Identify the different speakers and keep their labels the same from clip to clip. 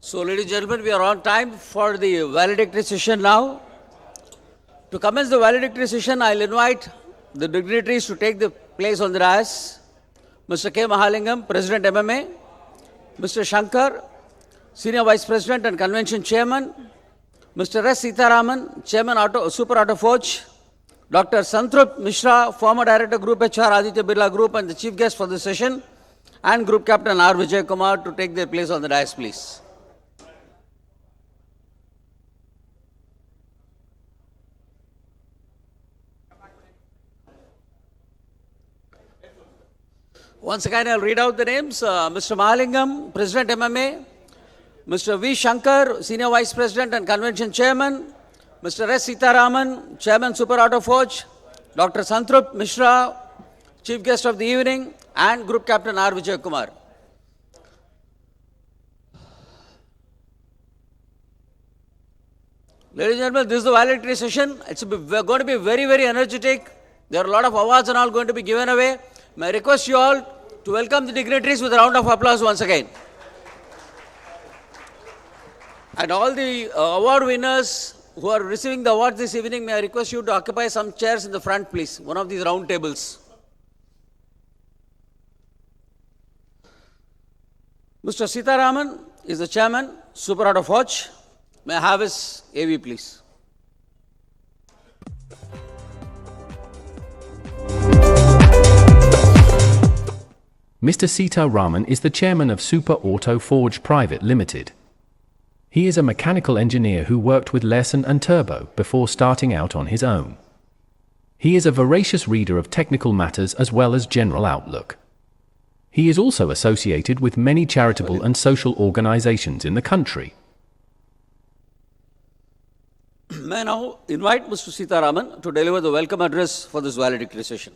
Speaker 1: So, ladies and gentlemen, we are on time for the valedictory session now. To commence the valedictory session, I'll invite the dignitaries to take the place on the dais. Mr. K. Mahalingam, President MMA. Mr. Shankar, Senior Vice President and Convention Chairman. Mr. S. Seetharaman, Chairman Super Auto Forge. Dr. Santrupt Misra, former Director Group HR Aditya Birla Group and the Chief Guest for the session. And Group Captain R. Vijayakumar to take their place on the dais, please. Once again, I'll read out the names. Mr. Mahalingam, President MMA. Mr. V. Shankar, Senior Vice President and Convention Chairman. Mr. S. Seetharaman, Chairman Super Auto Forge. Dr. Santrupt Misra, Chief Guest of the Evening. And Group Captain R. Vijayakumar. Ladies and gentlemen, this is the valedictory session. It's going to be very, very energetic. There are a lot of awards and all going to be given away. May I request you all to welcome the dignitaries with a round of applause once again. And all the award winners who are receiving the awards this evening, may I request you to occupy some chairs in the front, please. One of these round tables. Mr. Seetharaman is the Chairman, Super Auto Forge. May I have his AV, please.
Speaker 2: Mr. Seetharaman is the chairman of Super Auto Forge Private Limited. He is a mechanical engineer who worked with Lesson and Turbo before starting out on his own. He is a voracious reader of technical matters as well as general outlook. He is also associated with many charitable and social organizations in the country.
Speaker 1: May I now invite Mr. Seetharaman to deliver the welcome address for this valedictory session.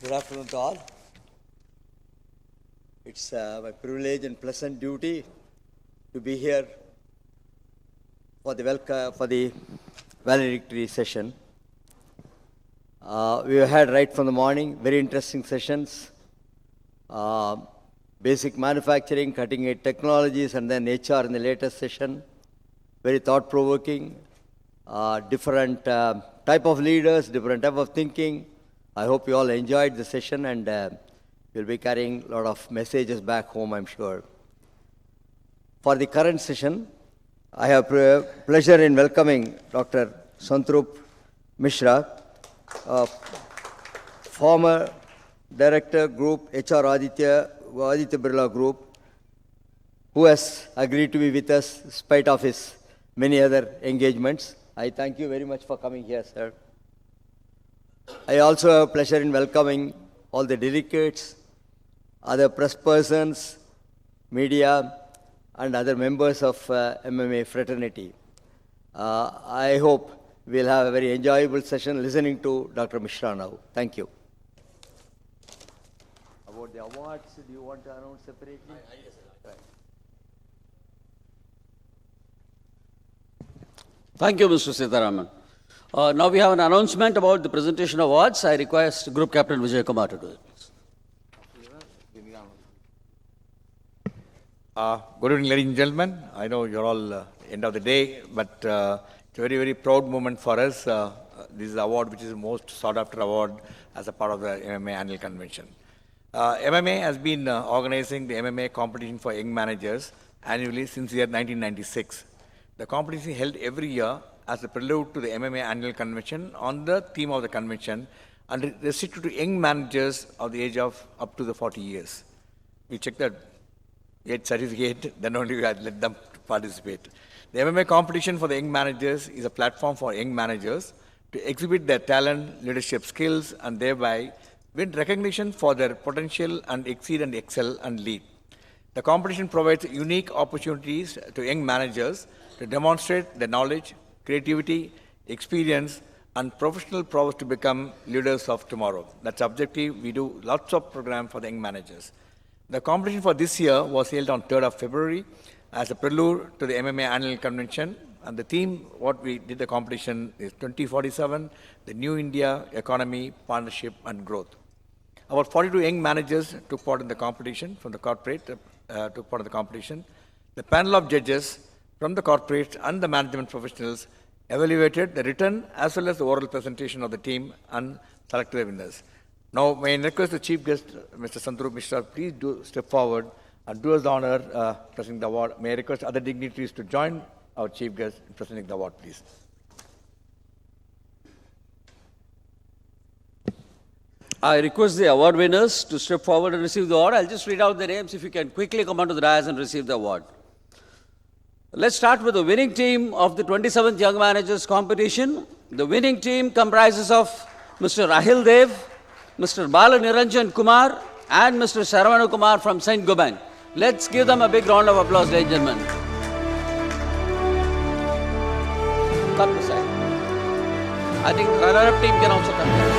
Speaker 3: Good afternoon to all. It's my privilege and pleasant duty to be here for the valedictory session. We have had right from the morning very interesting sessions, basic manufacturing, cutting edge technologies, and then HR in the latest session. Very thought-provoking, different type of leaders, different type of thinking. I hope you all enjoyed the session and you'll be carrying a lot of messages back home, I'm sure. For the current session, I have pleasure in welcoming Dr. Santrupt Misra, former Director Group HR Aditya Birla Group, who has agreed to be with us in spite of his many other engagements. I thank you very much for coming here, sir. I also have pleasure in welcoming all the delegates, other press persons, media, and other members of MMA fraternity. I hope we'll have a very enjoyable session listening to Dr. Misra now. Thank you. About the awards, do you want to announce separately? Right.
Speaker 1: Thank you, Mr. Seetharaman. Now we have an announcement about the presentation of awards. I request Group Captain Vijayakumar to do it.
Speaker 4: Good evening, ladies and gentlemen. I know you're all end of the day, but it's a very, very proud moment for us. This is the award which is the most sought-after award as a part of the MMA annual convention. MMA has been organizing the MMA competition for young managers annually since the year 1996. The competition held every year as a prelude to the MMA annual convention on the theme of the convention and restricted to young managers of the age of up to the 40 years. We checked that age certificate, then only we had let them participate. The MMA competition for the young managers is a platform for young managers to exhibit their talent, leadership skills, and thereby win recognition for their potential and exceed and excel and lead. The competition provides unique opportunities to young managers to demonstrate their knowledge, creativity, experience, and professional prowess to become leaders of tomorrow. That's the objective. We do lots of programs for the young managers. The competition for this year was held on 3rd of February as a prelude to the MMA annual convention. And the theme, what we did the competition is 2047, the New India Economy, Partnership and Growth. About 42 young managers took part in the competition from the corporate, took part in the competition. The panel of judges from the corporate and the management professionals evaluated the written as well as the oral presentation of the team and selected the winners. Now, may I request the Chief Guest, Mr. Santrupt Misra, please do step forward and do us the honor presenting the award. May I request other dignitaries to join our Chief Guest in presenting the award, please.
Speaker 1: I request the award winners to step forward and receive the award. I'll just read out the names if you can quickly come onto the dais and receive the award. Let's start with the winning team of the 27th Young Managers Competition. The winning team comprises of Mr. Rahil Dev, Mr. Bala Niranjan Kumar, and Mr. Saravana Kumar from St. Gobain. Let's give them a big round of applause, ladies and gentlemen. Come this side. I think the runner-up team can also come here.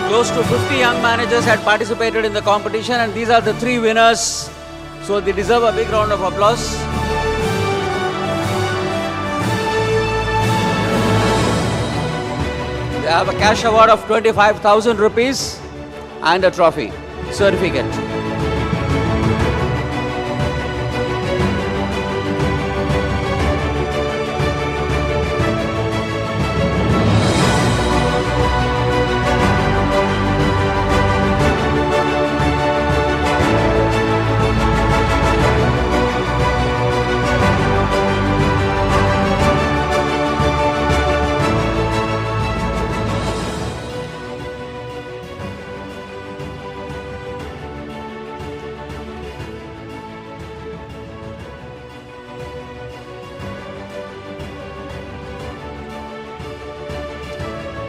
Speaker 1: Close to 50 young managers had participated in the competition, and these are the 3 winners. So they deserve a big round of applause. They have a cash award of 25,000 rupees and a trophy, certificate.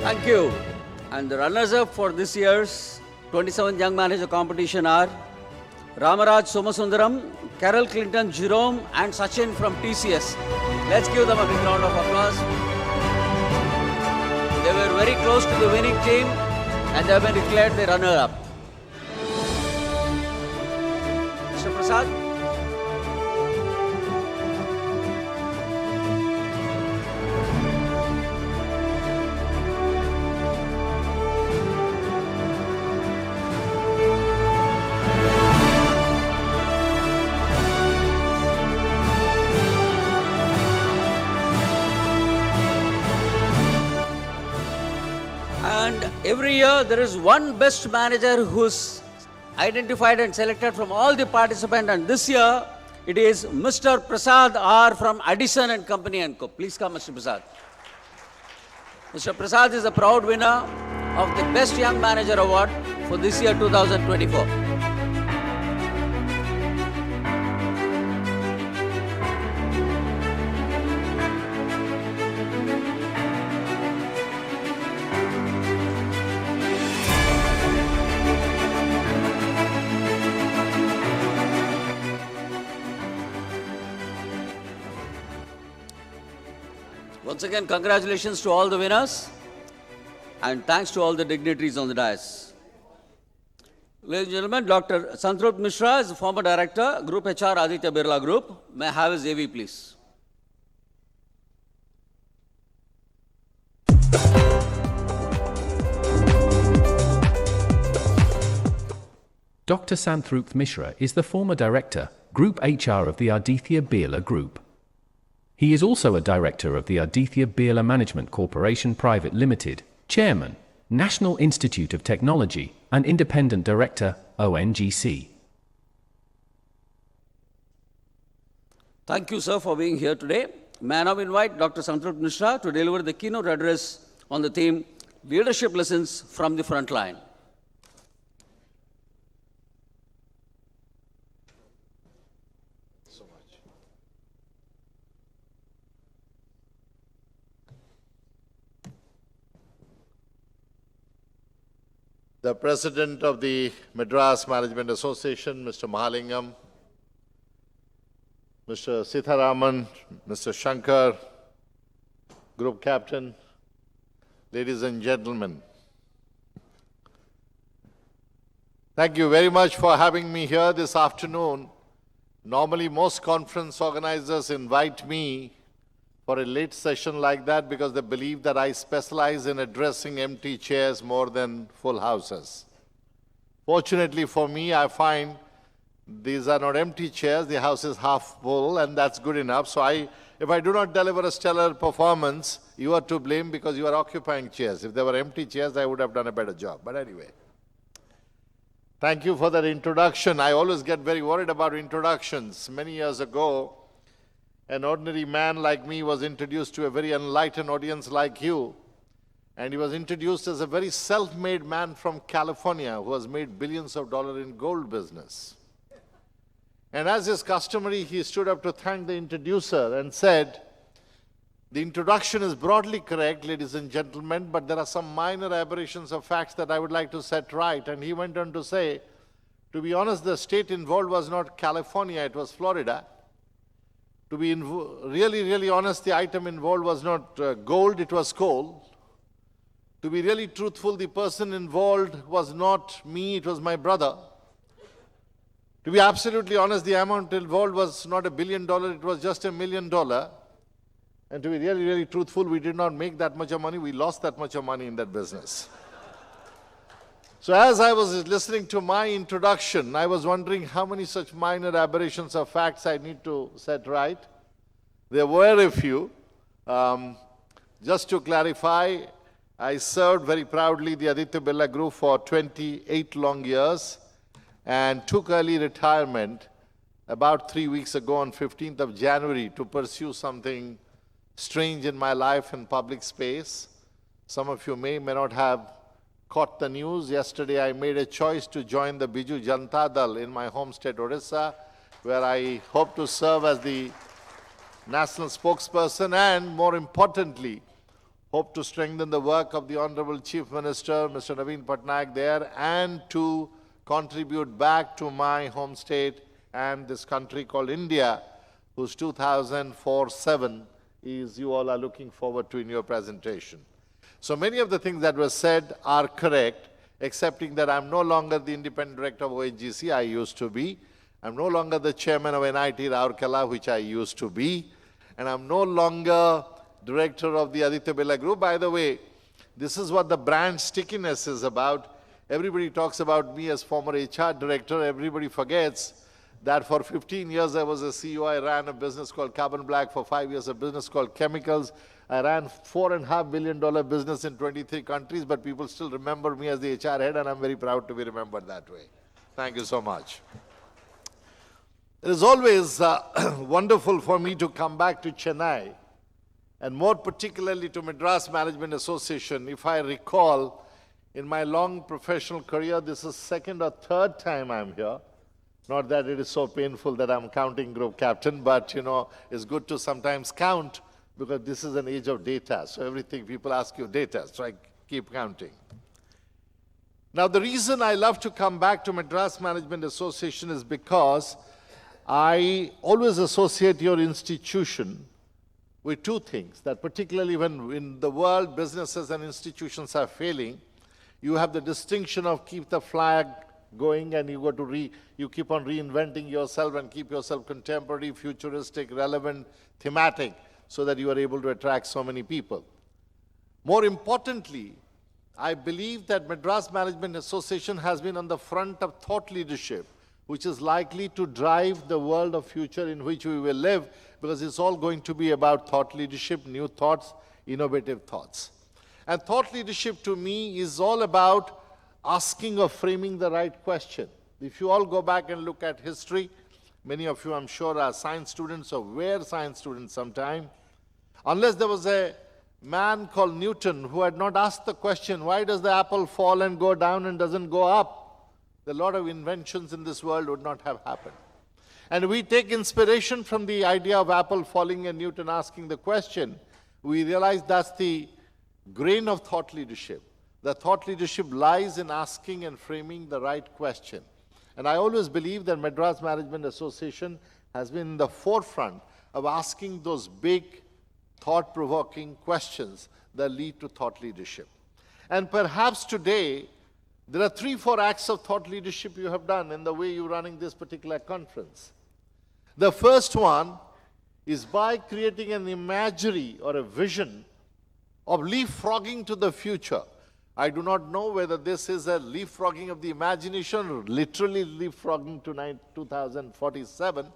Speaker 1: Thank you. And the runners-up for this year's 27th Young Manager Competition are Ramaraj Somasundaram, Carol Clinton Jerome, and Sachin from TCS. Let's give them a big round of applause. They were very close to the winning team and they have been declared the runner-up. Mr. Prasad. Every year there is one best manager who's identified and selected from all the participants, and this year it is Mr. Prasad R from Addison and Company and Co. Please come, Mr. Prasad. Mr. Prasad is the proud winner of the Best Young Manager Award for this year 2024. Once again, congratulations to all the winners and thanks to all the dignitaries on the dais. Ladies and gentlemen, Dr. Santrupt Misra is the former director, Group HR, Aditya Birla Group. May I have his AV, please?
Speaker 2: Dr. Santrupt Misra is the former director, Group HR of the Aditya Birla Group. He is also a director of the Aditya Birla Management Corporation Private Limited, chairman, National Institute of Technology, and independent director, ONGC.
Speaker 1: Thank you, sir, for being here today. May I now invite Dr. Santrupt Misra to deliver the keynote address on the theme Leadership Lessons from the Frontline.
Speaker 5: The President of the Madras Management Association, Mr. Mahalingam, Mr. Seetharaman, Mr. Shankar, Group Captain, ladies and gentlemen. Thank you very much for having me here this afternoon. Normally, most conference organizers invite me for a late session like that because they believe that I specialize in addressing empty chairs more than full houses. Fortunately for me, I find these are not empty chairs, the house is half full, and that's good enough. So if I do not deliver a stellar performance, you are to blame because you are occupying chairs. If there were empty chairs, I would have done a better job. But anyway, thank you for that introduction. I always get very worried about introductions. Many years ago, an ordinary man like me was introduced to a very enlightened audience like you, and he was introduced as a very self-made man from California who has made billions of dollars in gold business. And as is customary, he stood up to thank the introducer and said, "The introduction is broadly correct, ladies and gentlemen, but there are some minor aberrations of facts that I would like to set right." And he went on to say, to be honest, the state involved was not California, it was Florida. To be really honest, the item involved was not gold, it was coal. To be really truthful, the person involved was not me, it was my brother. To be absolutely honest, the amount involved was not $1 billion, it was just $1 million. And to be really truthful, we did not make that much of money, we lost that much of money in that business. So as I was listening to my introduction, I was wondering how many such minor aberrations of facts I need to set right. There were a few. Just to clarify, I served very proudly the Aditya Birla Group for 28 long years and took early retirement about 3 weeks ago on 15th of January to pursue something strange in my life in public space. Some of you may not have caught the news. Yesterday I made a choice to join the Biju Janata Dal in my home state Odisha, where I hope to serve as the national spokesperson and, more importantly, hope to strengthen the work of the Honorable Chief Minister, Mr. Naveen Patnaik there, and to contribute back to my home state and this country called India, whose 2004-7 is you all are looking forward to in your presentation. So many of the things that were said are correct, excepting that I'm no longer the independent director of ONGC, I used to be. I'm no longer the chairman of NIT Rourkela, which I used to be. And I'm no longer director of the Aditya Birla Group. By the way, this is what the brand stickiness is about. Everybody talks about me as former HR director. Everybody forgets that for 15 years I was a CEO. I ran a business called Carbon Black. For 5 years, a business called Chemicals. I ran $4.5 billion business in 23 countries, but people still remember me as the HR head, and I'm very proud to be remembered that way. Thank you so much. It is always wonderful for me to come back to Chennai, and more particularly to Madras Management Association. If I recall, in my long professional career, this is second or third time I'm here. Not that it is so painful that I'm counting group captain, but it's good to sometimes count, because this is an age of data. So everything people ask you data, so I keep counting. Now the reason I love to come back to Madras Management Association is because I always associate your institution with two things, that particularly when in the world businesses and institutions are failing, you have the distinction of keep the flag going and you keep on reinventing yourself and keep yourself contemporary, futuristic, relevant, thematic, so that you are able to attract so many people. More importantly, I believe that Madras Management Association has been on the front of thought leadership, which is likely to drive the world of future in which we will live, because it's all going to be about thought leadership, new thoughts, innovative thoughts. And thought leadership to me is all about asking or framing the right question. If you all go back and look at history, many of you I'm sure are science students or were science students sometime, unless there was a man called Newton who had not asked the question, why does the apple fall and go down and doesn't go up? A lot of inventions in this world would not have happened. And we take inspiration from the idea of apple falling and Newton asking the question. We realize that's the grain of thought leadership. The thought leadership lies in asking and framing the right question. And I always believe that Madras Management Association has been in the forefront of asking those big, thought-provoking questions that lead to thought leadership. And perhaps today, there are 3-4 acts of thought leadership you have done in the way you're running this particular conference. The first one is by creating an imagery or a vision of leapfrogging to the future. I do not know whether this is a leapfrogging of the imagination or literally leapfrogging to 2047.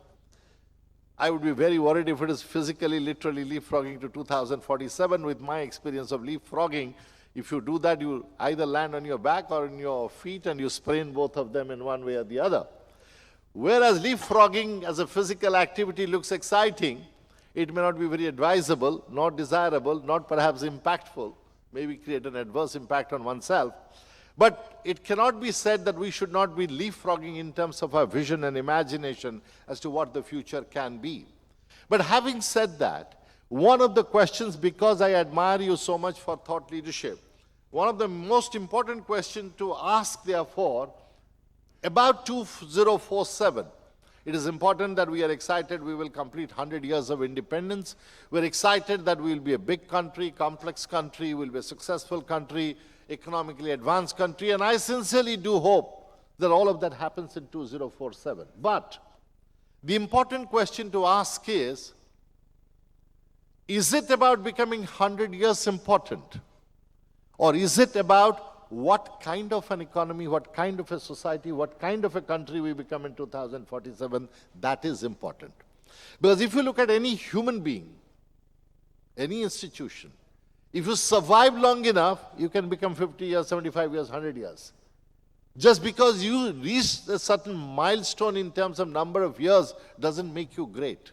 Speaker 5: I would be very worried if it is physically, literally leapfrogging to 2047. With my experience of leapfrogging, if you do that, you either land on your back or on your feet and you sprain both of them in one way or the other. Whereas leapfrogging as a physical activity looks exciting, it may not be very advisable, not desirable, not perhaps impactful, maybe create an adverse impact on oneself. But it cannot be said that we should not be leapfrogging in terms of our vision and imagination as to what the future can be. But having said that, one of the questions, because I admire you so much for thought leadership, one of the most important questions to ask, therefore, about 2047. It is important that we are excited we will complete 100 years of independence. We're excited that we will be a big country, complex country, we'll be a successful country, economically advanced country, and I sincerely do hope that all of that happens in 2047. But the important question to ask is it about becoming 100 years important? Or is it about what kind of an economy, what kind of a society, what kind of a country we become in 2047? That is important. Because if you look at any human being, any institution, if you survive long enough, you can become 50 years, 75 years, 100 years. Just because you reach a certain milestone in terms of number of years doesn't make you great.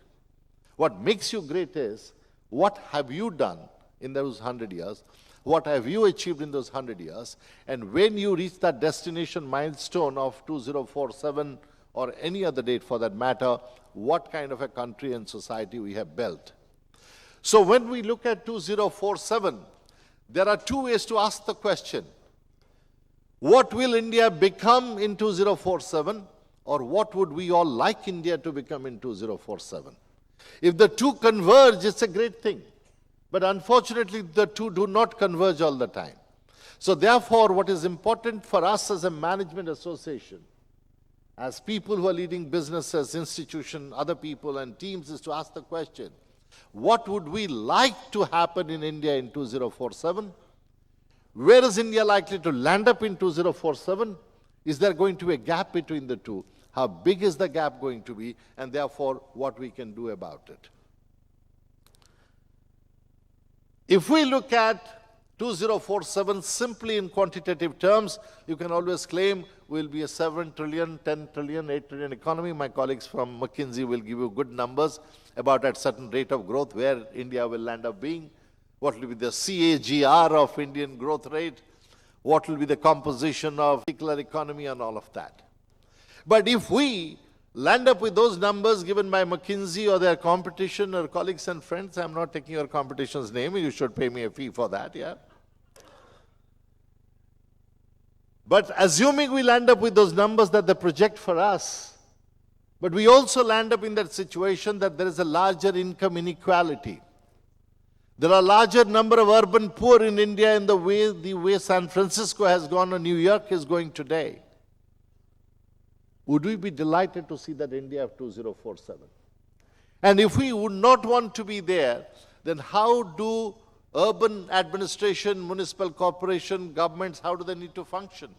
Speaker 5: What makes you great is, what have you done in those 100 years? What have you achieved in those 100 years? And when you reach that destination milestone of 2047 or any other date for that matter, what kind of a country and society we have built? So when we look at 2047, there are two ways to ask the question. What will India become in 2047? Or what would we all like India to become in 2047? If the two converge, it's a great thing. But unfortunately, the two do not converge all the time. So therefore, what is important for us as a management association, as people who are leading businesses, institutions, other people and teams, is to ask the question, what would we like to happen in India in 2047? Where is India likely to land up in 2047? Is there going to be a gap between the two? How big is the gap going to be? And therefore, what we can do about it? If we look at 2047 simply in quantitative terms, you can always claim we'll be a 7 trillion, 10 trillion, 8 trillion economy. My colleagues from McKinsey will give you good numbers about at certain rate of growth where India will land up being. What will be the CAGR of Indian growth rate? What will be the composition of particular economy and all of that? But if we land up with those numbers given by McKinsey or their competition or colleagues and friends, I'm not taking your competition's name, you should pay me a fee for that, yeah? But assuming we land up with those numbers that they project for us, but we also land up in that situation that there is a larger income inequality. There are a larger number of urban poor in India in the way San Francisco has gone or New York is going today. Would we be delighted to see that India of 2047? And if we would not want to be there, then how do urban administration, municipal corporation, governments, how do they need to function?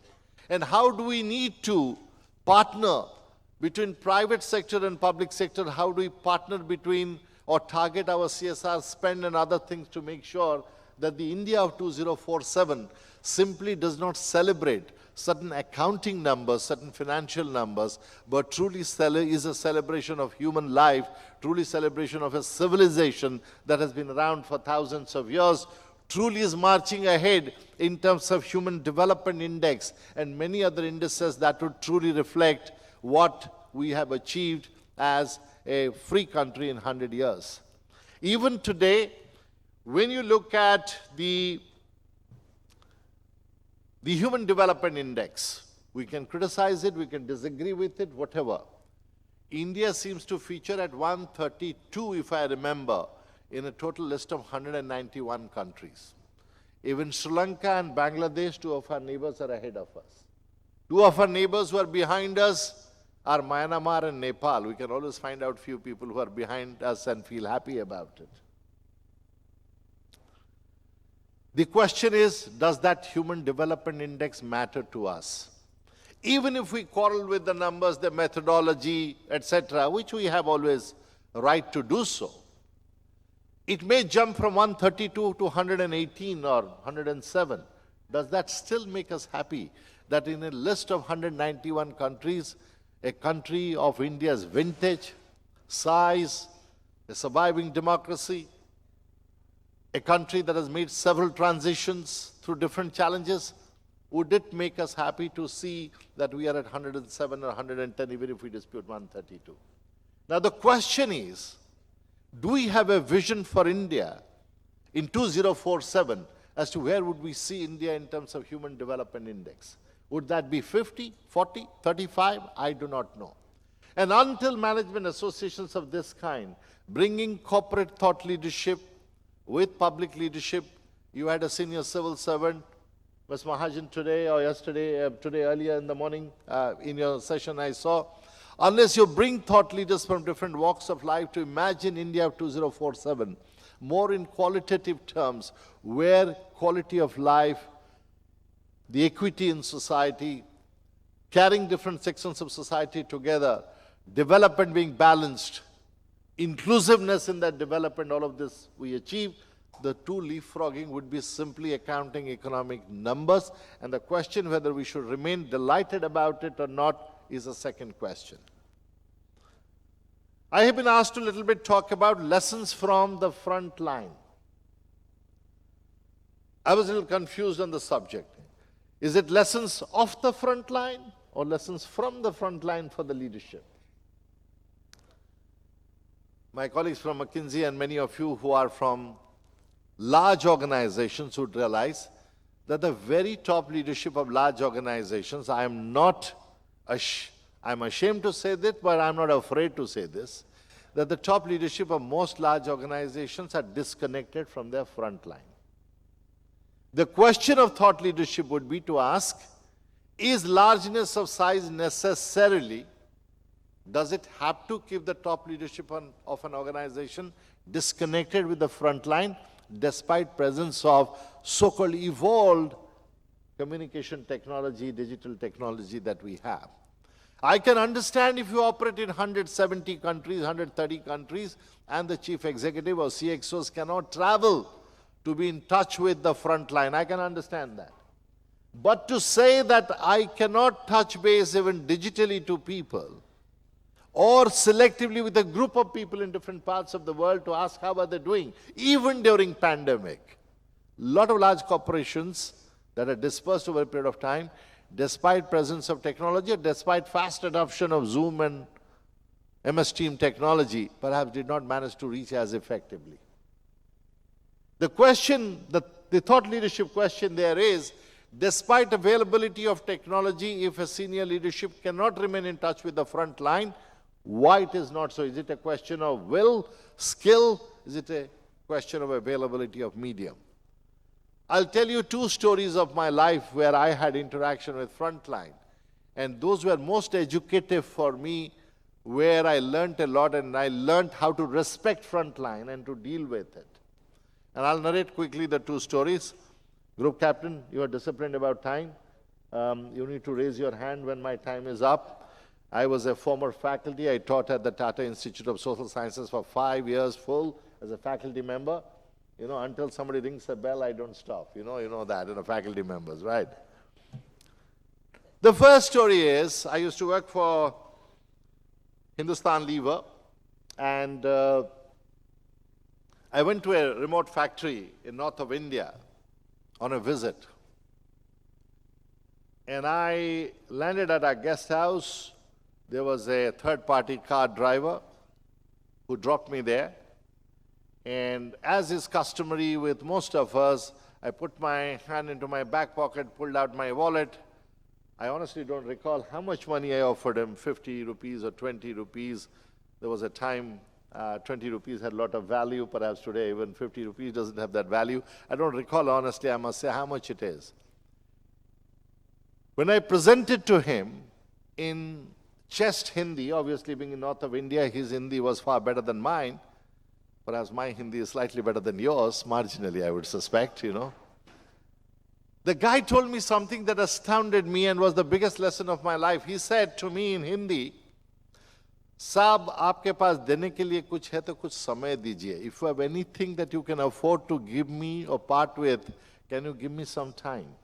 Speaker 5: And how do we need to partner between private sector and public sector? How do we partner between or target our CSR spend and other things to make sure that the India of 2047 simply does not celebrate certain accounting numbers, certain financial numbers, but truly is a celebration of human life, truly celebration of a civilization that has been around for thousands of years, truly is marching ahead in terms of Human Development Index and many other indices that would truly reflect what we have achieved as a free country in 100 years. Even today, when you look at the Human Development Index, we can criticize it, we can disagree with it, whatever. India seems to feature at 132, if I remember, in a total list of 191 countries. Even Sri Lanka and Bangladesh, two of our neighbors, are ahead of us. Two of our neighbors who are behind us are Myanmar and Nepal. We can always find out few people who are behind us and feel happy about it. The question is, does that Human Development Index matter to us? Even if we quarrel with the numbers, the methodology, etc., which we have always right to do so, it may jump from 132 to 118 or 107. Does that still make us happy that in a list of 191 countries, a country of India's vintage, size, a surviving democracy, a country that has made several transitions through different challenges, would it make us happy to see that we are at 107 or 110, even if we dispute 132? Now the question is, do we have a vision for India in 2047 as to where would we see India in terms of Human Development Index? Would that be 50, 40, 35? I do not know. And until management associations of this kind, bringing corporate thought leadership with public leadership, you had a senior civil servant, Ms. Mahajan, today or yesterday, today earlier in the morning, in your session I saw, unless you bring thought leaders from different walks of life to imagine India of 2047, more in qualitative terms, where quality of life, the equity in society, carrying different sections of society together, development being balanced, inclusiveness in that development, all of this we achieve. The two leapfrogging would be simply accounting economic numbers, and the question whether we should remain delighted about it or not is a second question. I have been asked to a little bit talk about lessons from the front line. I was a little confused on the subject. Is it lessons off the front line or lessons from the front line for the leadership? My colleagues from McKinsey and many of you who are from large organizations would realize that the very top leadership of large organizations, I'm ashamed to say this, but I'm not afraid to say this, that the top leadership of most large organizations are disconnected from their front line. The question of thought leadership would be to ask, is largeness of size necessarily, does it have to keep the top leadership of an organization disconnected with the front line, despite presence of so-called evolved communication technology, digital technology that we have? I can understand if you operate in 170 countries, 130 countries, and the chief executive or CXOs cannot travel to be in touch with the front line. I can understand that. But to say that I cannot touch base even digitally to people, or selectively with a group of people in different parts of the world to ask how are they doing, even during pandemic. A lot of large corporations that are dispersed over a period of time, despite presence of technology, despite fast adoption of Zoom and MS Team technology, perhaps did not manage to reach as effectively. The question, the thought leadership question there is, despite availability of technology, if a senior leadership cannot remain in touch with the front line, why it is not so? Is it a question of will, skill? Is it a question of availability of medium. I'll tell you two stories of my life where I had interaction with Frontline. And those were most educative for me, where I learnt a lot and I learnt how to respect Frontline and to deal with it. And I'll narrate quickly the two stories. Group captain, you are disciplined about time. You need to raise your hand when my time is up. I was a former faculty. I taught at the Tata Institute of Social Sciences for 5 years full as a faculty member. You know, until somebody rings a bell, I don't stop. You know that, faculty members, right? The first story is, I used to work for Hindustan Lever, and I went to a remote factory in north of India on a visit. And I landed at our guest house. There was a third-party car driver who dropped me there. And as is customary with most of us, I put my hand into my back pocket, pulled out my wallet. I honestly don't recall how much money I offered him, 50 rupees or 20 rupees. There was a time 20 rupees had a lot of value. Perhaps today even 50 rupees doesn't have that value. I don't recall, honestly, I must say, how much it is. When I presented to him in chest Hindi, obviously being in north of India, his Hindi was far better than mine. Perhaps my Hindi is slightly better than yours, marginally, I would suspect, The guy told me something that astounded me and was the biggest lesson of my life. He said to me in Hindi, "Saab, aapke paas dene ke liye kuch hai to kuch samay dijiye. If you have anything that you can afford to give me or part with, can you give me some time?"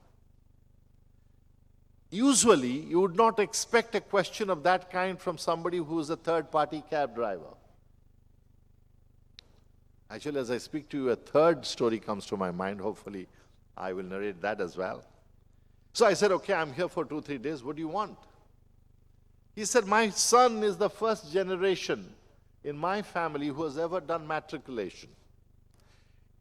Speaker 5: Usually, you would not expect a question of that kind from somebody who is a third-party cab driver. Actually, as I speak to you, a third story comes to my mind. Hopefully, I will narrate that as well. So I said, okay, I'm here for 2-3 days. What do you want? He said, my son is the first generation in my family who has ever done matriculation.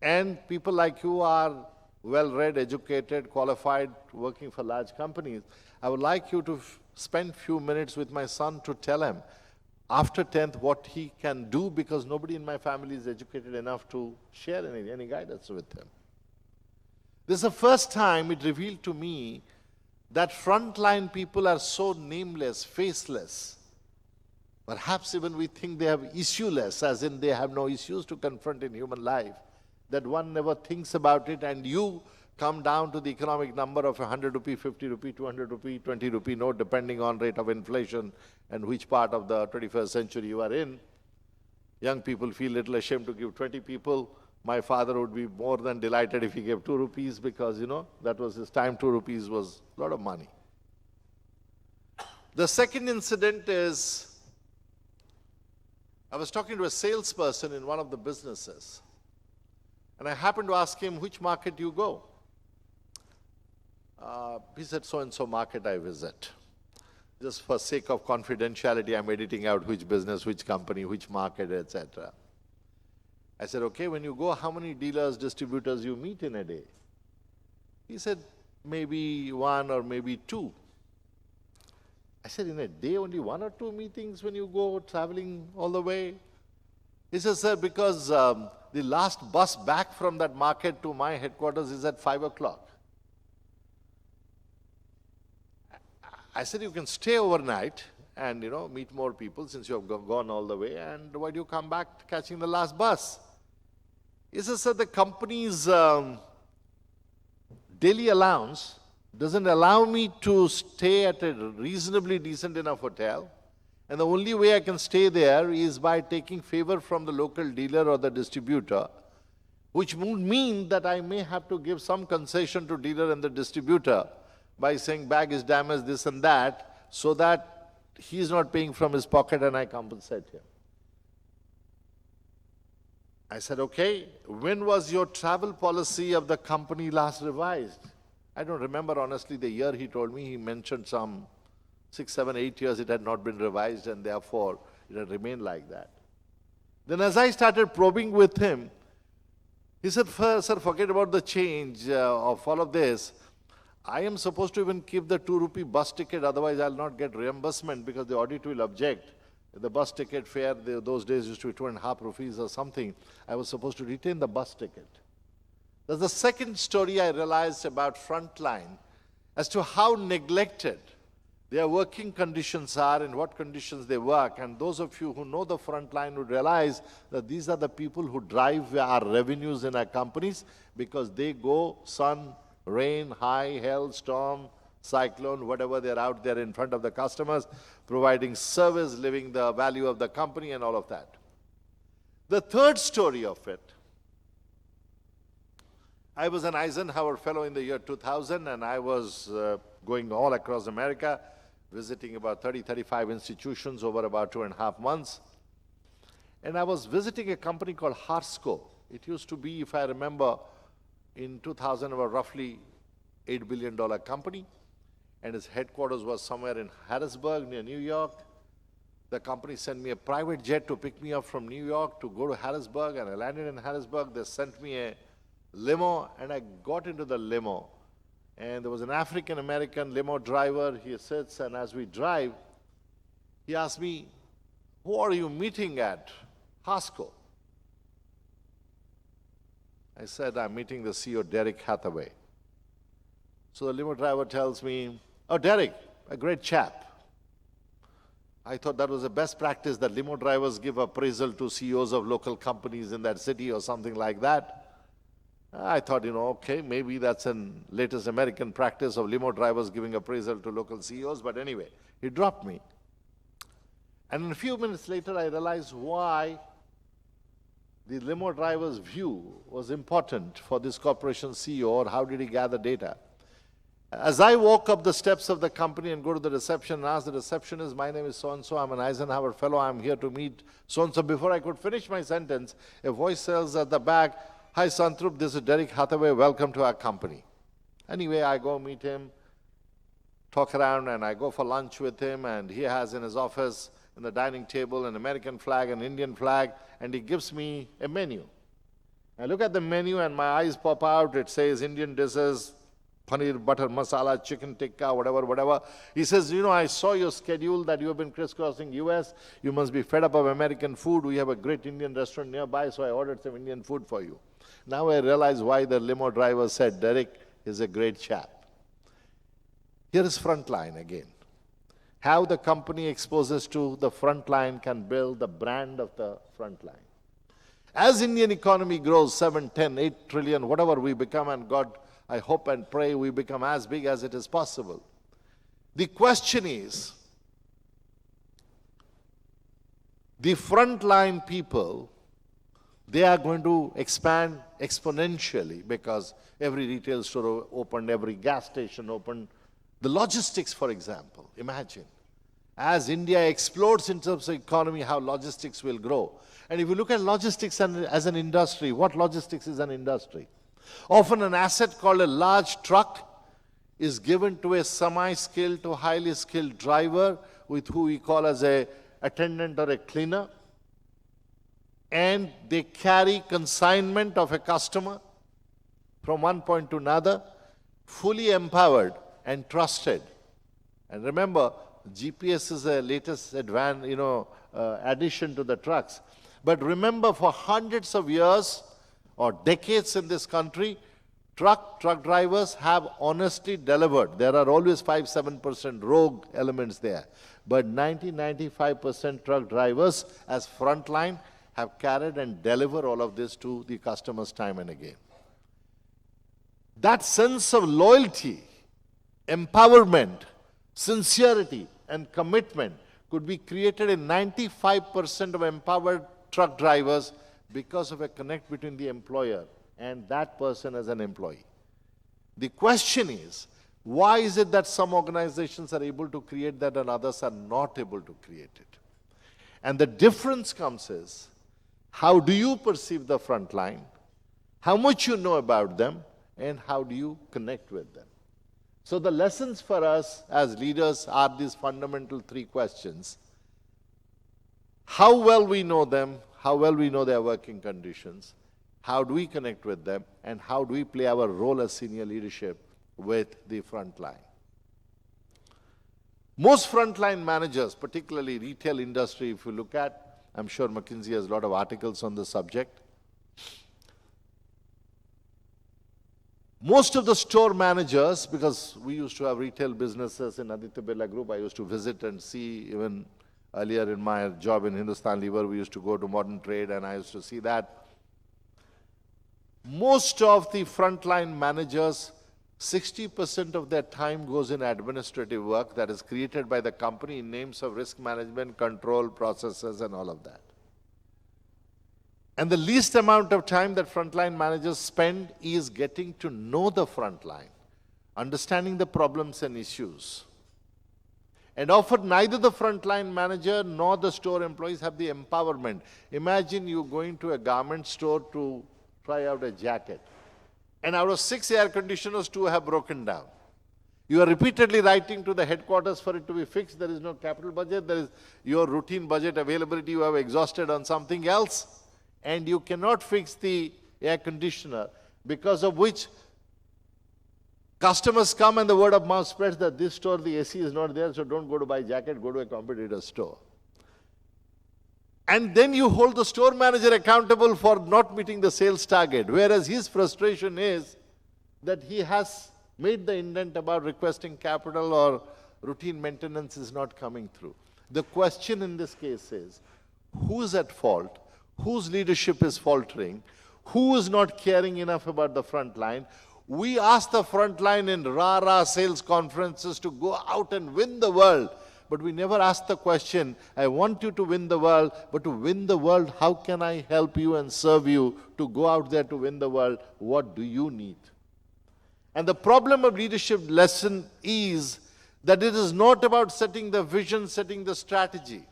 Speaker 5: And people like you are well-read, educated, qualified, working for large companies. I would like you to spend few minutes with my son to tell him after 10th what he can do, because nobody in my family is educated enough to share any guidance with him. This is the first time it revealed to me that frontline people are so nameless, faceless. Perhaps even we think they have issueless, as in they have no issues to confront in human life, that one never thinks about it, and you come down to the economic number of 100 rupee, 50 rupee, 200 rupee, 20 rupee note, depending on rate of inflation and which part of the 21st century you are in. Young people feel little ashamed to give 20 people. My father would be more than delighted if he gave 2 rupees because, that was his time. 2 rupees was a lot of money. The second incident is, I was talking to a salesperson in one of the businesses, and I happened to ask him, which market do you go? He said, so-and-so market I visit. Just for sake of confidentiality, I'm editing out which business, which company, which market, etc. I said, okay, when you go, how many dealers, distributors you meet in a day? He said, maybe 1 or maybe 2. I said, in a day, only 1 or 2 meetings when you go traveling all the way? He said, sir, because the last bus back from that market to my headquarters is at 5 o'clock. I said, you can stay overnight and, meet more people since you have gone all the way, and why do you come back catching the last bus? He said, sir, the company's daily allowance doesn't allow me to stay at a reasonably decent enough hotel, and the only way I can stay there is by taking favor from the local dealer or the distributor, which would mean that I may have to give some concession to dealer and the distributor by saying bag is damaged, this and that, so that he's not paying from his pocket and I compensate him. I said, okay, when was your travel policy of the company last revised? I don't remember, honestly, the year he told me. He mentioned some 6, 7, 8 years it had not been revised, and therefore it had remained like that. Then as I started probing with him, he said, sir, forget about the change of all of this. I am supposed to even keep the 2 rupee bus ticket, otherwise I'll not get reimbursement because the audit will object. the bus ticket fare, those days used to be 2.5 rupees or something. I was supposed to retain the bus ticket. There's the second story I realized about Frontline as to how neglected their working conditions are and what conditions they work. And those of you who know the Frontline would realize that these are the people who drive our revenues in our companies, because they go sun, rain, high, hail, storm, cyclone, whatever, they're out there in front of the customers, providing service, living the value of the company and all of that. The third story of it, I was an Eisenhower Fellow in the year 2000, and I was going all across America, visiting about 35 institutions over about 2.5 months. And I was visiting a company called Harsco. It used to be, if I remember, in 2000, a roughly $8 billion company. And its headquarters was somewhere in Harrisburg, near New York. The company sent me a private jet to pick me up from New York to go to Harrisburg, and I landed in Harrisburg. They sent me a limo, and I got into the limo. And there was an African-American limo driver. He sits, and as we drive, he asked me, "Who are you meeting at Harsco?" I said, "I'm meeting the CEO, Derek Hathaway." So the limo driver tells me, "Oh, Derek, a great chap." I thought that was the best practice, that limo drivers give appraisal to CEOs of local companies in that city or something like that. I thought, okay, maybe that's a latest American practice of limo drivers giving appraisal to local CEOs, but anyway, he dropped me. And a few minutes later, I realized why the limo driver's view was important for this corporation CEO, or how did he gather data. As I walk up the steps of the company and go to the reception and ask the receptionist, "My name is so-and-so, I'm an Eisenhower Fellow, I'm here to meet so-and-so," before I could finish my sentence, a voice says at the back, "Hi, Santrupt, this is Derek Hathaway, welcome to our company." Anyway, I go meet him, talk around, and I go for lunch with him, and he has in his office, in the dining table, an American flag, an Indian flag, and he gives me a menu. I look at the menu and my eyes pop out. It says Indian dishes, paneer butter masala, chicken tikka, whatever. He says, "I saw your schedule that you have been crisscrossing US. You must be fed up of American food. We have a great Indian restaurant nearby, so I ordered some Indian food for you." Now I realize why the limo driver said Derek is a great chap. Here is Frontline again. How the company exposes to the Frontline can build the brand of the Frontline. As Indian economy grows 7, 10, 8 trillion, whatever we become, and God, I hope and pray we become as big as it is possible. The question is, the Frontline people, they are going to expand exponentially, because every retail store opened, every gas station opened. The logistics, for example, imagine. As India explodes in terms of economy, how logistics will grow. And if you look at logistics as an industry, what logistics is an industry? Often an asset called a large truck is given to a semi-skilled to highly skilled driver, with who we call as a attendant or a cleaner. And they carry consignment of a customer from one point to another, fully empowered and trusted. And remember, GPS is the latest addition to the trucks. But remember, for hundreds of years or decades in this country, truck drivers have honestly delivered. There are always 5-7% rogue elements there. But 90-95% truck drivers as Frontline have carried and delivered all of this to the customers time and again. That sense of loyalty, empowerment, sincerity, and commitment could be created in 95% of empowered truck drivers because of a connect between the employer and that person as an employee. The question is, why is it that some organizations are able to create that and others are not able to create it? And the difference comes is, how do you perceive the Frontline, how much you know about them, and how do you connect with them? So the lessons for us as leaders are these fundamental 3 questions. How well we know them, how well we know their working conditions, how do we connect with them, and how do we play our role as senior leadership with the Frontline. Most frontline managers, particularly retail industry, if you look at, I'm sure McKinsey has a lot of articles on the subject. Most of the store managers, because we used to have retail businesses in Aditya Birla Group, I used to visit and see even earlier in my job in Hindustan Lever, we used to go to modern trade and I used to see that. Most of the frontline managers, 60% of their time goes in administrative work that is created by the company in names of risk management, control, processes and all of that. And the least amount of time that frontline managers spend is getting to know the frontline, understanding the problems and issues. And often neither the frontline manager nor the store employees have the empowerment. Imagine you going to a garment store to try out a jacket. And out of 6 air conditioners, 2 have broken down. You are repeatedly writing to the headquarters for it to be fixed. There is no capital budget. There is your routine budget availability. You have exhausted on something else. And you cannot fix the air conditioner, because of which customers come and the word of mouth spreads that this store, the AC is not there, so don't go to buy jacket, go to a competitor store. And then you hold the store manager accountable for not meeting the sales target, whereas his frustration is that he has made the indent about requesting capital or routine maintenance is not coming through. The question in this case is, who is at fault? Whose leadership is faltering? Who is not caring enough about the front line? We ask the front line in rah-rah sales conferences to go out and win the world. But we never ask the question, I want you to win the world, but to win the world, how can I help you and serve you to go out there to win the world? What do you need? And the problem of leadership lesson is that it is not about setting the vision, setting the strategy,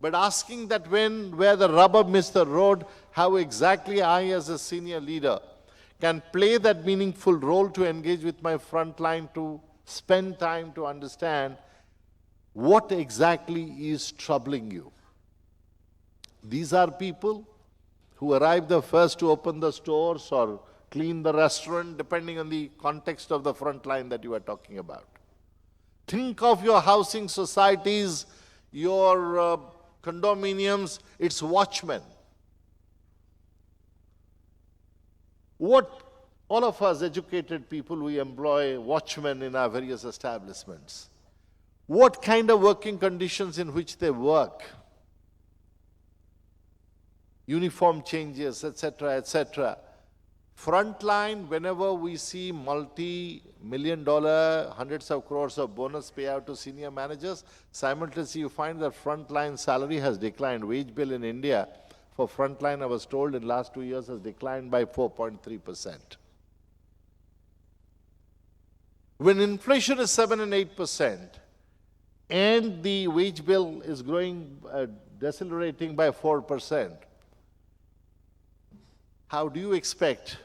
Speaker 5: but asking that where the rubber meets the road, how exactly I as a senior leader can play that meaningful role to engage with my front line, to spend time to understand what exactly is troubling you. These are people who arrive the first to open the stores or clean the restaurant, depending on the context of the front line that you are talking about. Think of your housing societies, your condominiums, its watchmen. What all of us educated people, we employ watchmen in our various establishments. What kind of working conditions in which they work? Uniform changes, etc., etc. Frontline, whenever we see multi-million-dollar, hundreds of crores of bonus payout to senior managers, simultaneously you find that frontline salary has declined. Wage bill in India for frontline, I was told, in last 2 years has declined by 4.3%. When inflation is 7 and 8%, and the wage bill is growing, decelerating by 4%, how do you expect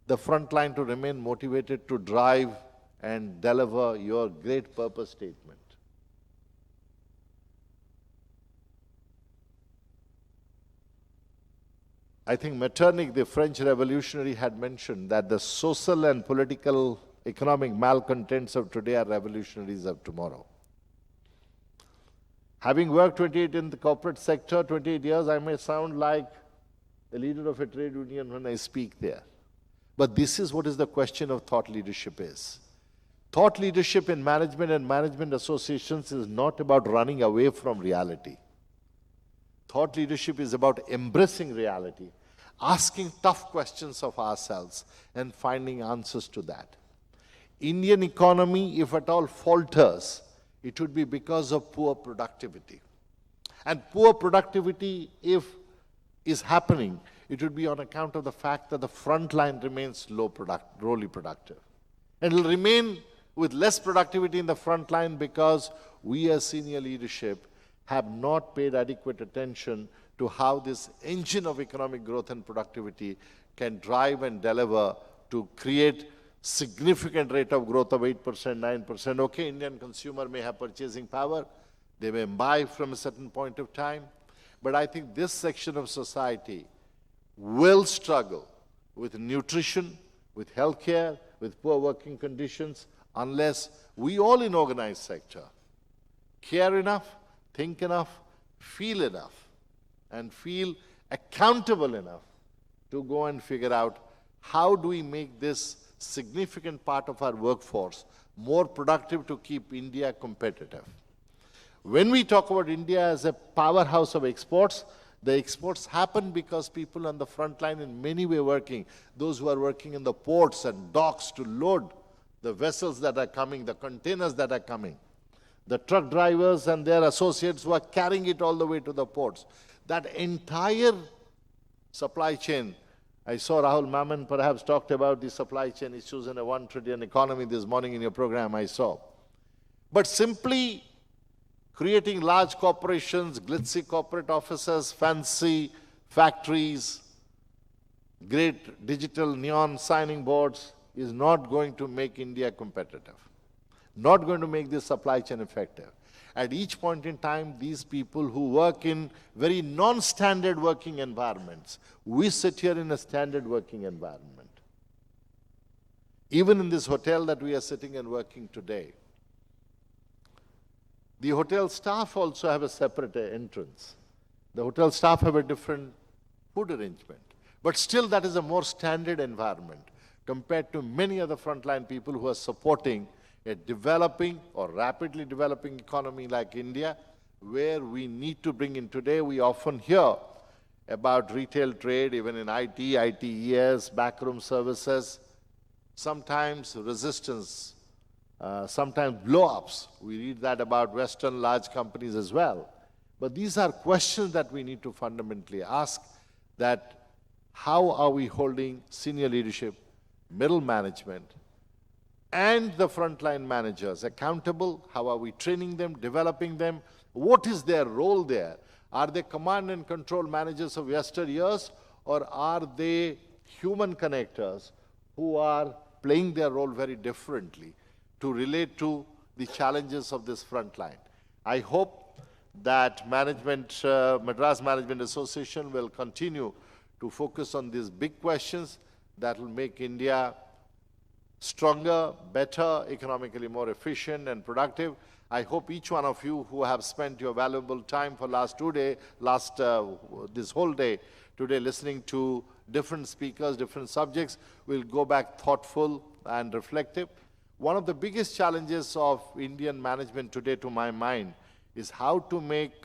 Speaker 5: the front line to remain motivated to drive and deliver your great purpose statement? I think Metternich, the French revolutionary, had mentioned that the social and political economic malcontents of today are revolutionaries of tomorrow. Having worked 28 in the corporate sector, 28 years, I may sound like the leader of a trade union when I speak there. But this is what is the question of thought leadership is. Thought leadership in management and management associations is not about running away from reality. Thought leadership is about embracing reality, asking tough questions of ourselves and finding answers to that. Indian economy, if at all falters, it would be because of poor productivity. And poor productivity, if is happening, it would be on account of the fact that the front line remains lowly productive. And it will remain with less productivity in the front line because we as senior leadership have not paid adequate attention to how this engine of economic growth and productivity can drive and deliver to create significant rate of growth of 8%, 9%. Okay, Indian consumer may have purchasing power. They may buy from a certain point of time. But I think this section of society will struggle with nutrition, with healthcare, with poor working conditions, unless we all in organized sector care enough, think enough, and feel accountable enough to go and figure out how do we make this significant part of our workforce more productive to keep India competitive. When we talk about India as a powerhouse of exports, the exports happen because people on the front line in many ways working, those who are working in the ports and docks to load the vessels that are coming, the containers that are coming, the truck drivers and their associates who are carrying it all the way to the ports. That entire supply chain, I saw Rahul Maman perhaps talked about the supply chain issues in a 1 trillion economy this morning in your program, I saw. But simply creating large corporations, glitzy corporate offices, fancy factories, great digital neon signing boards is not going to make India competitive, not going to make this supply chain effective. At each point in time, these people who work in very non-standard working environments, we sit here in a standard working environment. Even in this hotel that we are sitting and working today, the hotel staff also have a separate entrance. The hotel staff have a different food arrangement. But still, that is a more standard environment compared to many other frontline people who are supporting a developing or rapidly developing economy like India, where we need to bring in. Today, we often hear about retail trade, even in IT, ITES, backroom services, sometimes resistance, sometimes blow-ups. We read that about Western large companies as well. But these are questions that we need to fundamentally ask, that how are we holding senior leadership, middle management, and the frontline managers accountable? How are we training them, developing them? What is their role there? Are they command and control managers of yesteryears, or are they human connectors who are playing their role very differently to relate to the challenges of this frontline? I hope that Madras Management Association will continue to focus on these big questions that will make India stronger, better, economically more efficient and productive. I hope each one of you who have spent your valuable time for this whole day today listening to different speakers, different subjects, will go back thoughtful and reflective. One of the biggest challenges of Indian management today, to my mind, is how to make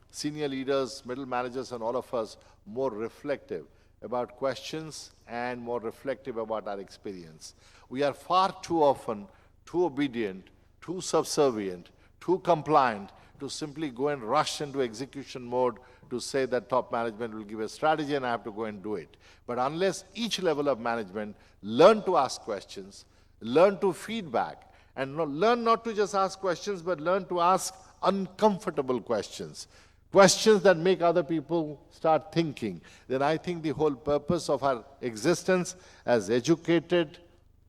Speaker 5: senior leaders, middle managers, and all of us more reflective about questions and more reflective about our experience. We are far too often too obedient, too subservient, too compliant to simply go and rush into execution mode to say that top management will give a strategy and I have to go and do it. But unless each level of management learn to ask questions, learn to feedback, and learn not to just ask questions, but learn to ask uncomfortable questions, questions that make other people start thinking, then I think the whole purpose of our existence as educated,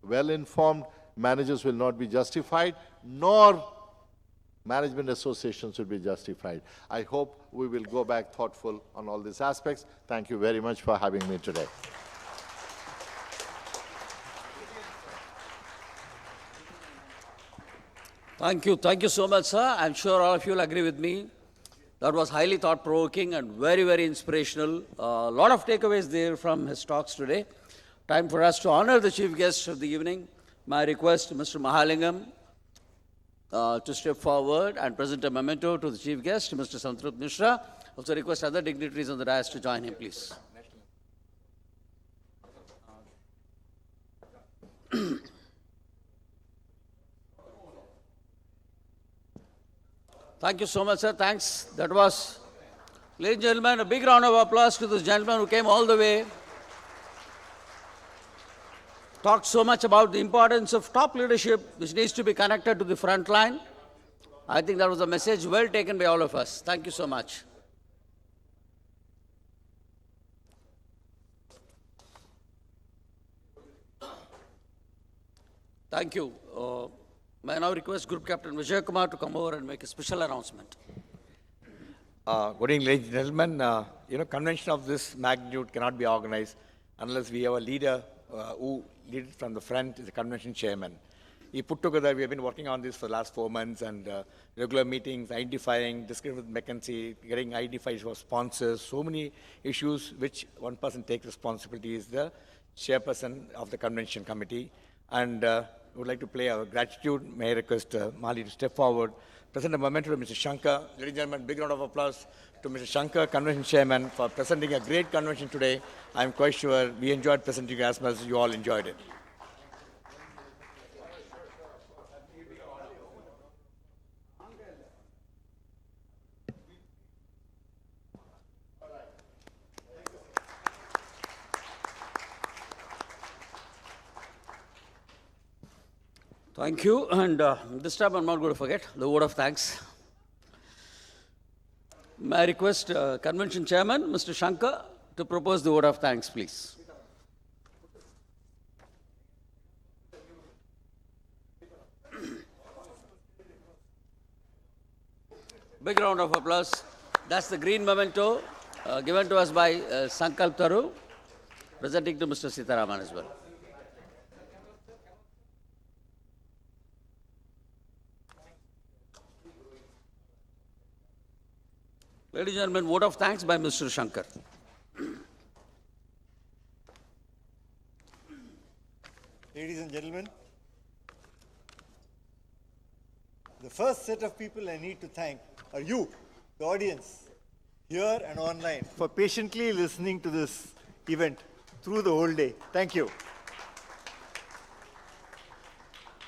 Speaker 5: well-informed managers will not be justified, nor management associations will be justified. I hope we will go back thoughtful on all these aspects. Thank you very much for having me today.
Speaker 1: Thank you so much, sir. I'm sure all of you will agree with me. That was highly thought-provoking and very, very inspirational. A lot of takeaways there from his talks today. Time for us to honor the chief guest of the evening. My request, Mr. Mahalingam, to step forward and present a memento to the chief guest, Mr. Santrupt Misra. Also request other dignitaries on the dais to join him, please. Thank you so much, sir. Thanks. That was, ladies and gentlemen, a big round of applause to this gentleman who came all the way. Talked so much about the importance of top leadership, which needs to be connected to the front line. I think that was a message well taken by all of us. Thank you so much. Thank you. May I now request Group Captain Vijayakumar to come over and make a special announcement.
Speaker 4: Good evening, ladies and gentlemen. Convention of this magnitude cannot be organized unless we have a leader who leads from the front, is the convention chairman. he put together. We have been working on this for the last 4 months and regular meetings, identifying, discussing with McKinsey, getting identified for sponsors, so many issues which one person takes responsibility is the chairperson of the convention committee. And we would like to play our gratitude. May I request Mali to step forward, present a memento to Mr. Shankar. Ladies and gentlemen, big round of applause to Mr. Shankar, convention chairman, for presenting a great convention today. I'm quite sure we enjoyed presenting as much as you all enjoyed it.
Speaker 1: Thank you. And this time I'm not going to forget the word of thanks. May I request Convention Chairman, Mr. Shankar, to propose the word of thanks, please. Big round of applause. That's the green memento given to us by Sankalp Taru, presenting to Mr. Seetharaman as well. Ladies and gentlemen, vote of thanks by Mr. Shankar.
Speaker 6: Ladies and gentlemen, the first set of people I need to thank are you, the audience, here and online, for patiently listening to this event through the whole day. Thank you.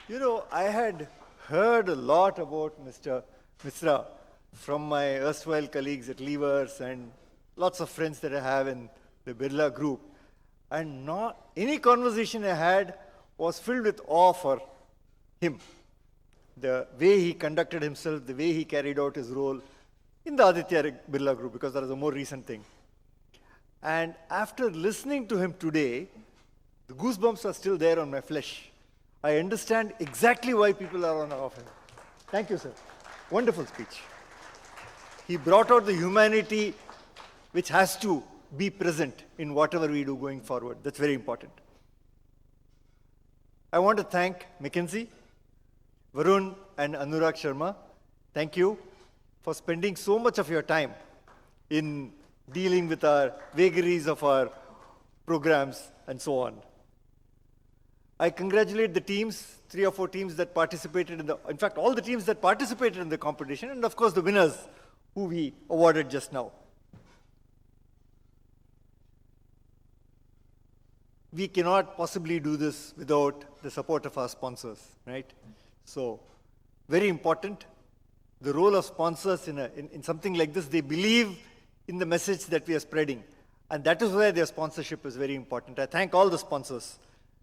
Speaker 6: You know, I had heard a lot about Mr. Misra from my erstwhile colleagues at Levers and lots of friends that I have in the Birla group. And not any conversation I had was filled with awe for him. The way he conducted himself, the way he carried out his role in the Aditya Birla group, because that is a more recent thing. And after listening to him today, the goosebumps are still there on my flesh. I understand exactly why people are on off him. Thank you, sir. Wonderful speech. He brought out the humanity which has to be present in whatever we do going forward. That's very important. I want to thank McKinsey, Varun and Anurag Sharma. Thank you for spending so much of your time in dealing with our vagaries of our programs and so on. I congratulate the teams, 3 or 4 teams that participated in fact, all the teams that participated in the competition, and of course the winners who we awarded just now. We cannot possibly do this without the support of our sponsors, right? So, very important. The role of sponsors in something like this, they believe in the message that we are spreading. And that is why their sponsorship is very important. I thank all the sponsors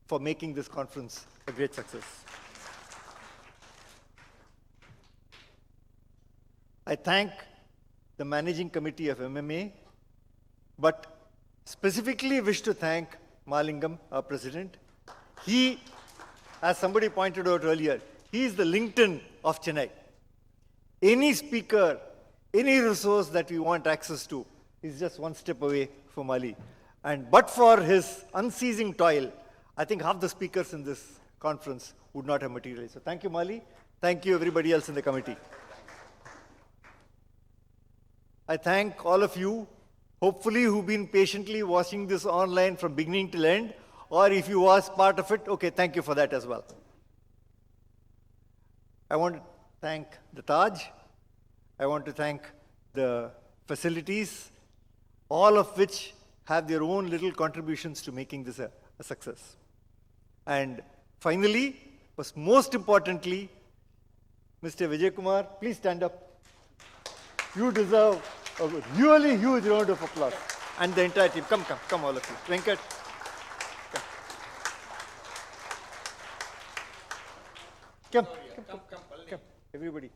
Speaker 6: for making this conference a great success. I thank the managing committee of MMA, but specifically wish to thank Malingam, our president. He, as somebody pointed out earlier, he is the LinkedIn of Chennai. Any speaker, any resource that we want access to is just one step away from Mali. And but for his unceasing toil, I think half the speakers in this conference would not have materialized. So thank you, Mali. Thank you, everybody else in the committee. I thank all of you, hopefully who've been patiently watching this online from beginning till end, or if you was part of it, okay, thank you for that as well. I want to thank the Taj. I want to thank the facilities, all of which have their own little contributions to making this a success. And finally, but most importantly, Mr. Vijayakumar, please stand up. You deserve a really huge round of applause. And the entire team. Come, all of you. Venkat. Come. Everybody.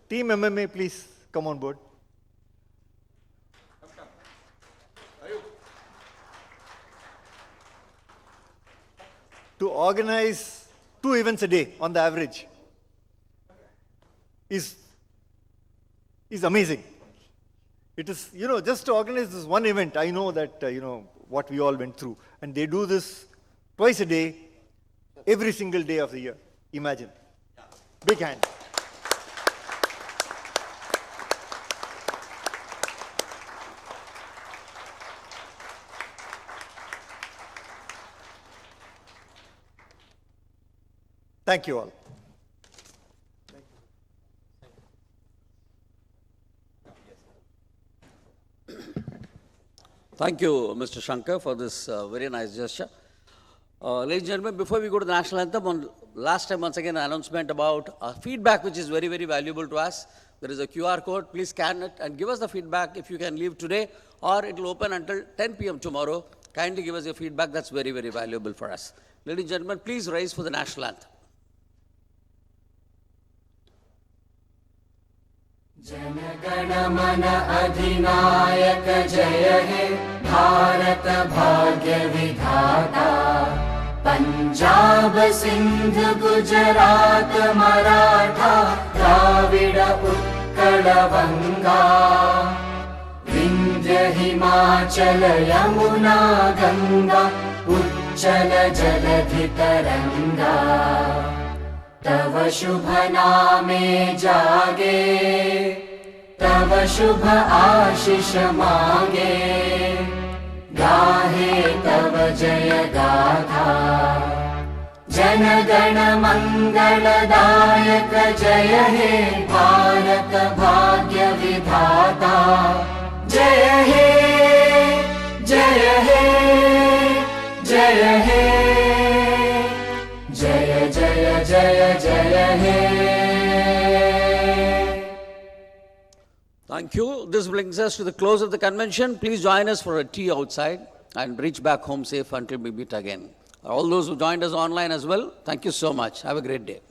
Speaker 6: Team MMA, please come on board. To organize 2 events a day on the average is amazing. It is, just to organize this one event, I know that, what we all went through. And they do this twice a day, every single day of the year. Imagine. Big hand. Thank you all.
Speaker 1: Thank you, Mr. Shankar, for this very nice gesture. Ladies and gentlemen, before we go to the national anthem, last time, once again, an announcement about feedback, which is very, very valuable to us. There is a QR code. Please scan it and give us the feedback if you can leave today, or it will open until 10 p.m. tomorrow. Kindly give us your feedback. That's very, very valuable for us. Ladies and gentlemen, please rise for the national anthem.
Speaker 7: जनगण मन अधिनायक जय हे भारत भाग्य विधाता पंजाब सिंध गुजरात मराठा द्राविड उत्कल बंगा विंध्य हिमाचल यमुना गंगा उच्चल जलधि तरंगा तव शुभ नामे जागे तव शुभ आशीष मांगे गाहे तव जय गाथा जनगण मंगलदायक जय हे भारत भाग्य विधाता जय हे जय हे जय हे जय जय जय जय हे
Speaker 1: Thank you. This brings us to the close of the convention. Please join us for a tea outside and reach back home safe until we meet again. All those who joined us online as well, thank you so much. Have a great day.